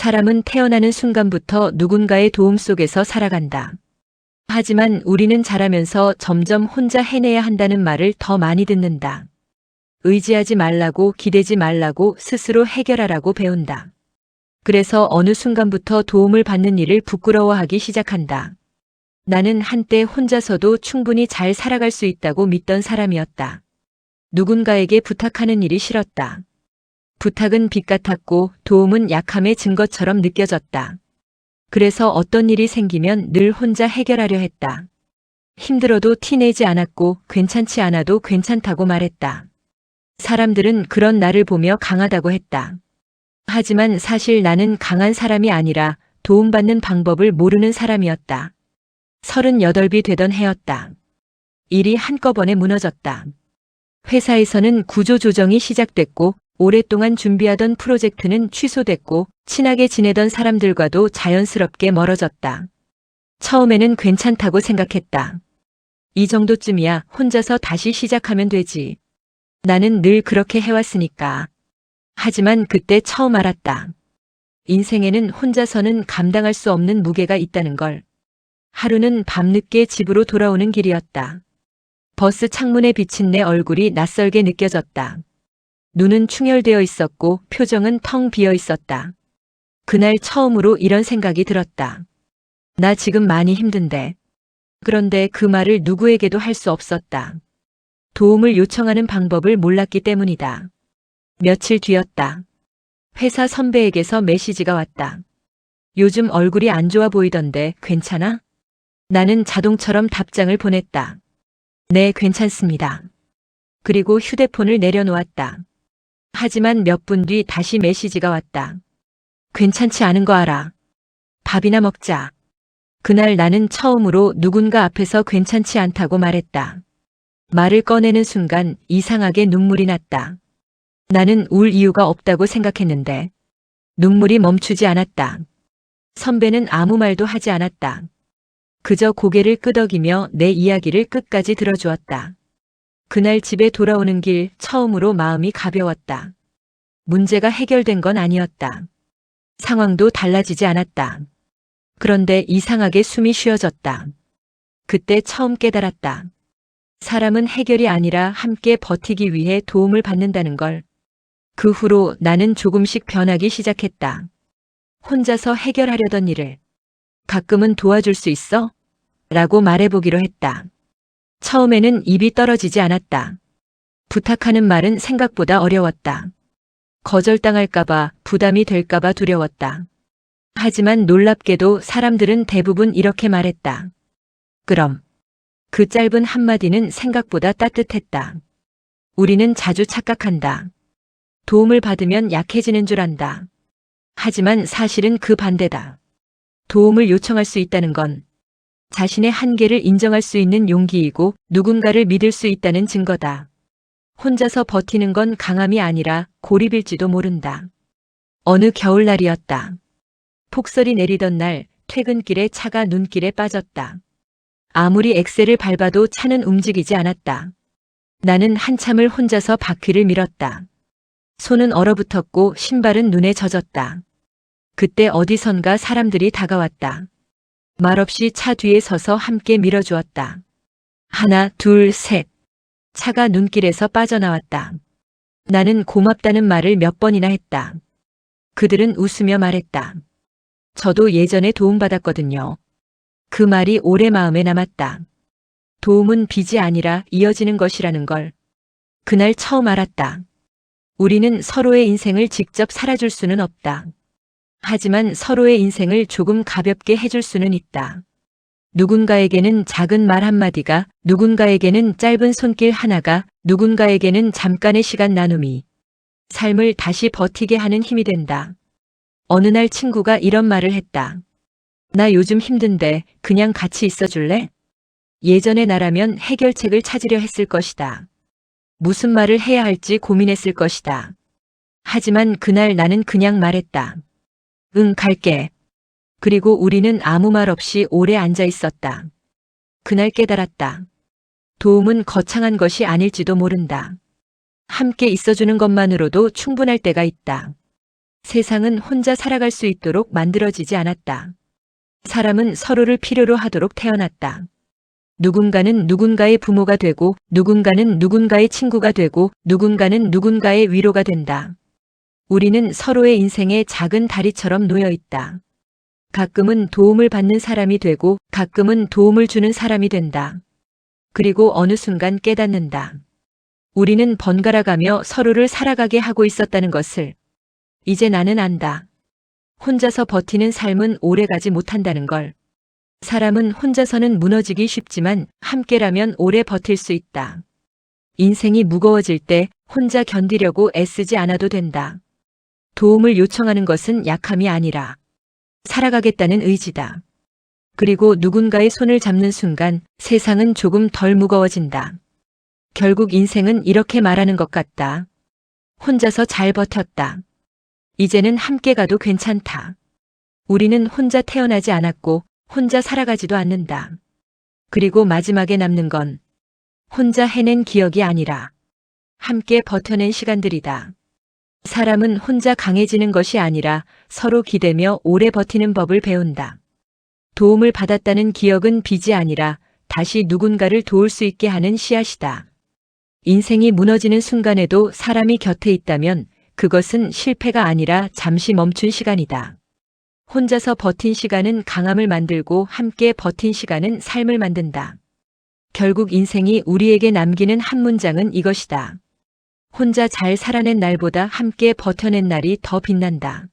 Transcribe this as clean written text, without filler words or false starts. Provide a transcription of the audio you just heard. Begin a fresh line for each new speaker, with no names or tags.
사람은 태어나는 순간부터 누군가의 도움 속에서 살아간다. 하지만 우리는 자라면서 점점 혼자 해내야 한다는 말을 더 많이 듣는다. 의지하지 말라고, 기대지 말라고, 스스로 해결하라고 배운다. 그래서 어느 순간부터 도움을 받는 일을 부끄러워하기 시작한다. 나는 한때 혼자서도 충분히 잘 살아갈 수 있다고 믿던 사람이었다. 누군가에게 부탁하는 일이 싫었다. 부탁은 빚 같았고 도움은 약함의 증거처럼 느껴졌다. 그래서 어떤 일이 생기면 늘 혼자 해결하려 했다. 힘들어도 티내지 않았고 괜찮지 않아도 괜찮다고 말했다. 사람들은 그런 나를 보며 강하다고 했다. 하지만 사실 나는 강한 사람이 아니라 도움받는 방법을 모르는 사람이었다. 38이 되던 해였다. 일이 한꺼번에 무너졌다. 회사에서는 구조조정이 시작됐고 오랫동안 준비하던 프로젝트는 취소됐고 친하게 지내던 사람들과도 자연스럽게 멀어졌다. 처음에는 괜찮다고 생각했다. 이 정도쯤이야 혼자서 다시 시작하면 되지. 나는 늘 그렇게 해왔으니까. 하지만 그때 처음 알았다. 인생에는 혼자서는 감당할 수 없는 무게가 있다는 걸. 하루는 밤늦게 집으로 돌아오는 길이었다. 버스 창문에 비친 내 얼굴이 낯설게 느껴졌다. 눈은 충혈되어 있었고 표정은 텅 비어 있었다. 그날 처음으로 이런 생각이 들었다. 나 지금 많이 힘든데. 그런데 그 말을 누구에게도 할 수 없었다. 도움을 요청하는 방법을 몰랐기 때문이다. 며칠 뒤였다. 회사 선배에게서 메시지가 왔다. 요즘 얼굴이 안 좋아 보이던데 괜찮아? 나는 자동처럼 답장을 보냈다. 네, 괜찮습니다. 그리고 휴대폰을 내려놓았다. 하지만 몇 분 뒤 다시 메시지가 왔다. 괜찮지 않은 거 알아. 밥이나 먹자. 그날 나는 처음으로 누군가 앞에서 괜찮지 않다고 말했다. 말을 꺼내는 순간 이상하게 눈물이 났다. 나는 울 이유가 없다고 생각했는데 눈물이 멈추지 않았다. 선배는 아무 말도 하지 않았다. 그저 고개를 끄덕이며 내 이야기를 끝까지 들어주었다. 그날 집에 돌아오는 길 처음으로 마음이 가벼웠다. 문제가 해결된 건 아니었다. 상황도 달라지지 않았다. 그런데 이상하게 숨이 쉬어졌다. 그때 처음 깨달았다. 사람은 해결이 아니라 함께 버티기 위해 도움을 받는다는 걸. 그 후로 나는 조금씩 변하기 시작했다. 혼자서 해결하려던 일을 가끔은 도와줄 수 있어? 라고 말해보기로 했다. 처음에는 입이 떨어지지 않았다. 부탁하는 말은 생각보다 어려웠다. 거절당할까봐, 부담이 될까봐 두려웠다. 하지만 놀랍게도 사람들은 대부분 이렇게 말했다. 그럼. 그 짧은 한마디는 생각보다 따뜻했다. 우리는 자주 착각한다. 도움을 받으면 약해지는 줄 안다. 하지만 사실은 그 반대다. 도움을 요청할 수 있다는 건 자신의 한계를 인정할 수 있는 용기이고 누군가를 믿을 수 있다는 증거다. 혼자서 버티는 건 강함이 아니라 고립일지도 모른다. 어느 겨울날이었다. 폭설이 내리던 날 퇴근길에 차가 눈길에 빠졌다. 아무리 엑셀을 밟아도 차는 움직이지 않았다. 나는 한참을 혼자서 바퀴를 밀었다. 손은 얼어붙었고 신발은 눈에 젖었다. 그때 어디선가 사람들이 다가왔다. 말없이 차 뒤에 서서 함께 밀어주었다. 하나, 둘, 셋. 차가 눈길에서 빠져나왔다. 나는 고맙다는 말을 몇 번이나 했다. 그들은 웃으며 말했다. 저도 예전에 도움받았거든요. 그 말이 오래 마음에 남았다. 도움은 빚이 아니라 이어지는 것이라는 걸. 그날 처음 알았다. 우리는 서로의 인생을 직접 살아줄 수는 없다. 하지만 서로의 인생을 조금 가볍게 해줄 수는 있다. 누군가에게는 작은 말 한마디가, 누군가에게는 짧은 손길 하나가, 누군가에게는 잠깐의 시간 나눔이 삶을 다시 버티게 하는 힘이 된다. 어느 날 친구가 이런 말을 했다. 나 요즘 힘든데 그냥 같이 있어줄래? 예전의 나라면 해결책을 찾으려 했을 것이다. 무슨 말을 해야 할지 고민했을 것이다. 하지만 그날 나는 그냥 말했다. 응, 갈게. 그리고 우리는 아무 말 없이 오래 앉아 있었다. 그날 깨달았다. 도움은 거창한 것이 아닐지도 모른다. 함께 있어주는 것만으로도 충분할 때가 있다. 세상은 혼자 살아갈 수 있도록 만들어지지 않았다. 사람은 서로를 필요로 하도록 태어났다. 누군가는 누군가의 부모가 되고, 누군가는 누군가의 친구가 되고, 누군가는 누군가의 위로가 된다. 우리는 서로의 인생의 작은 다리처럼 놓여 있다. 가끔은 도움을 받는 사람이 되고, 가끔은 도움을 주는 사람이 된다. 그리고 어느 순간 깨닫는다. 우리는 번갈아가며 서로를 살아가게 하고 있었다는 것을. 이제 나는 안다. 혼자서 버티는 삶은 오래가지 못한다는 걸. 사람은 혼자서는 무너지기 쉽지만 함께라면 오래 버틸 수 있다. 인생이 무거워질 때 혼자 견디려고 애쓰지 않아도 된다. 도움을 요청하는 것은 약함이 아니라 살아가겠다는 의지다. 그리고 누군가의 손을 잡는 순간 세상은 조금 덜 무거워진다. 결국 인생은 이렇게 말하는 것 같다. 혼자서 잘 버텼다. 이제는 함께 가도 괜찮다. 우리는 혼자 태어나지 않았고 혼자 살아가지도 않는다. 그리고 마지막에 남는 건 혼자 해낸 기억이 아니라 함께 버텨낸 시간들이다. 사람은 혼자 강해지는 것이 아니라 서로 기대며 오래 버티는 법을 배운다. 도움을 받았다는 기억은 빚이 아니라 다시 누군가를 도울 수 있게 하는 씨앗이다. 인생이 무너지는 순간에도 사람이 곁에 있다면 그것은 실패가 아니라 잠시 멈춘 시간이다. 혼자서 버틴 시간은 강함을 만들고 함께 버틴 시간은 삶을 만든다. 결국 인생이 우리에게 남기는 한 문장은 이것이다. 혼자 잘 살아낸 날보다 함께 버텨낸 날이 더 빛난다.